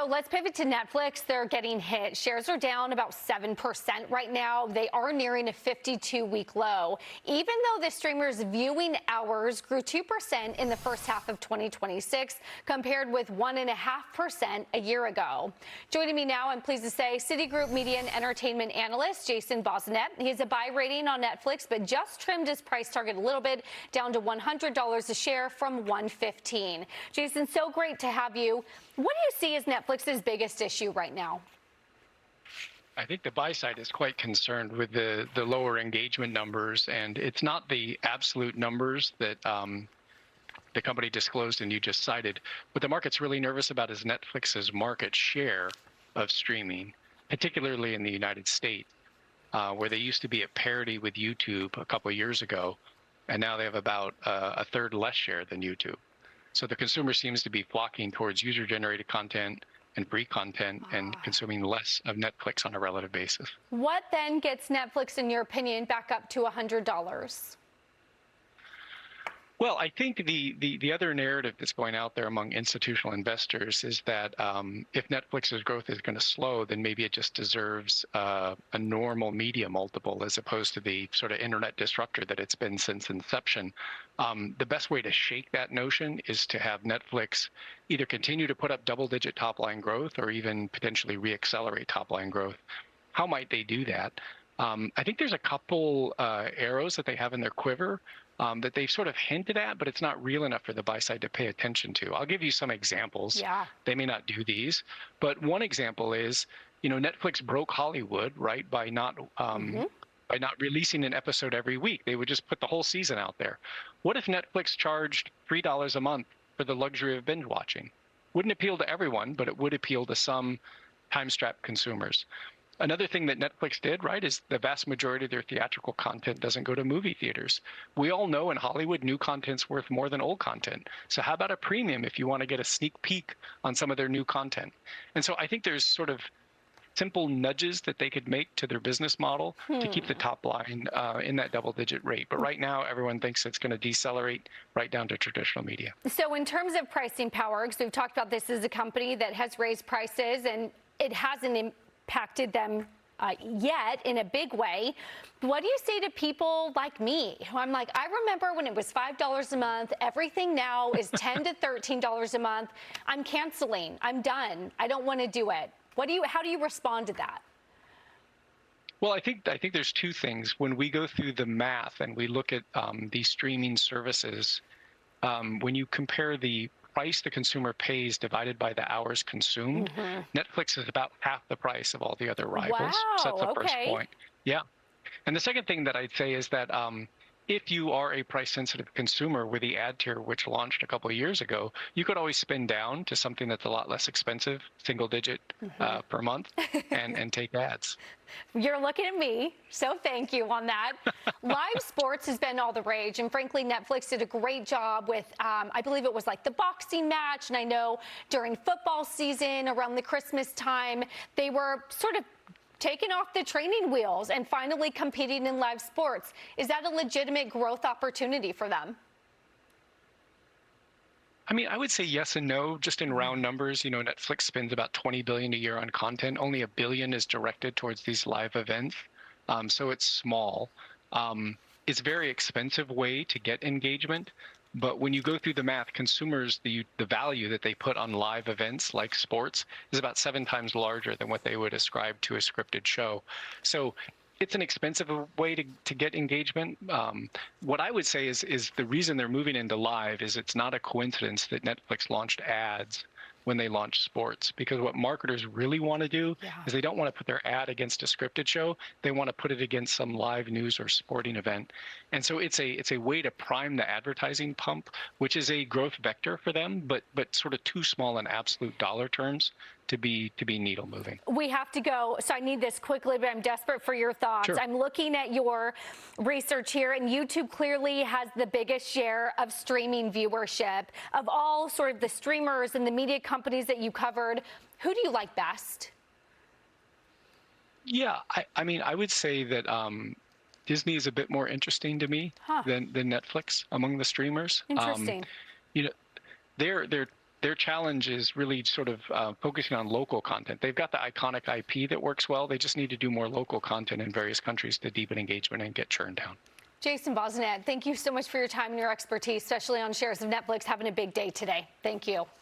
So let's pivot to Netflix. They're getting hit. Shares are down about 7% right now. They are nearing a 52-week low. Even though the streamer's viewing hours grew 2% in the first half of 2026, compared with 1.5% a year ago. Joining me now, I'm pleased to say, Citigroup media and entertainment analyst Jason Bazinet. He has a buy rating on Netflix, but just trimmed his price target a little bit, down to $100 a share from $115. Jason, so great to have you. What do you see as Netflix's biggest issue right now? I think the buy side is quite concerned with the lower engagement numbers, and it's not the absolute numbers that the company disclosed and you just cited. What the market's really nervous about is Netflix's market share of streaming, particularly in the United States, where they used to be at parity with YouTube a couple of years ago, and now they have about a third less share than YouTube. So the consumer seems to be flocking towards user-generated content and free content and consuming less of Netflix on a relative basis. What then gets Netflix, in your opinion, back up to $100? Well, I think the other narrative that's going out there among institutional investors is that if Netflix's growth is going to slow, then maybe it just deserves a normal media multiple as opposed to the sort of internet disruptor that it's been since inception. The best way to shake that notion is to have Netflix either continue to put up double-digit top-line growth or even potentially reaccelerate top-line growth. How might they do that? I think there's a couple arrows that they have in their quiver that they've sort of hinted at, but it's not real enough for the buy side to pay attention to. I'll give you some examples. Yeah. They may not do these, but one example is, Netflix broke Hollywood, right, by not releasing an episode every week. They would just put the whole season out there. What if Netflix charged $3 a month for the luxury of binge watching? Wouldn't appeal to everyone, but it would appeal to some time-strapped consumers. Another thing that Netflix did, right, is the vast majority of their theatrical content doesn't go to movie theaters. We all know in Hollywood, new content's worth more than old content. So how about a premium if you want to get a sneak peek on some of their new content? And so I think there's sort of simple nudges that they could make to their business model to keep the top line in that double-digit rate. But right now, everyone thinks it's going to decelerate right down to traditional media. So in terms of pricing power, because we've talked about this as a company that has raised prices and it hasn't impacted them yet in a big way. What do you say to people like me who I'm like, I remember when it was $5 a month, everything now is $10 to $13 a month. I'm canceling. I'm done. I don't want to do it. How do you respond to that? Well, I think there's two things. When we go through the math and we look at these streaming services, when you compare the price the consumer pays divided by the hours consumed, Netflix is about half the price of all the other rivals. Wow, so that's the first okay. point. Yeah. And the second thing that I'd say is that if you are a price-sensitive consumer with the ad tier, which launched a couple of years ago, you could always spin down to something that's a lot less expensive, single-digit per month, and take ads. You're looking at me, so thank you on that. Live sports has been all the rage, and frankly, Netflix did a great job with, I believe it was like the boxing match, and I know during football season, around the Christmas time, they were sort of taking off the training wheels and finally competing in live sports. Is that a legitimate growth opportunity for them? I mean, I would say yes and no, just in round numbers. Netflix spends about $20 billion a year on content. Only $1 billion is directed towards these live events. So it's small. It's a very expensive way to get engagement. But when you go through the math, consumers, the value that they put on live events like sports is about 7 times larger than what they would ascribe to a scripted show. So it's an expensive way to get engagement. What I would say is the reason they're moving into live is it's not a coincidence that Netflix launched ads when they launch sports, because what marketers really want to do is they don't want to put their ad against a scripted show. They want to put it against some live news or sporting event. And so it's a way to prime the advertising pump, which is a growth vector for them, but sort of too small in absolute dollar terms to be needle moving. We have to go, so I need this quickly, but I'm desperate for your thoughts. Sure. I'm looking at your research here, and YouTube clearly has the biggest share of streaming viewership. Of all sort of the streamers and the media companies that you covered, who do you like best? Yeah, I mean, I would say that Disney is a bit more interesting to me than Netflix among the streamers. Interesting. They're their challenge is really sort of focusing on local content. They've got the iconic IP that works well. They just need to do more local content in various countries to deepen engagement and get churn down. Jason Bazinet, thank you so much for your time and your expertise, especially on shares of Netflix having a big day today. Thank you.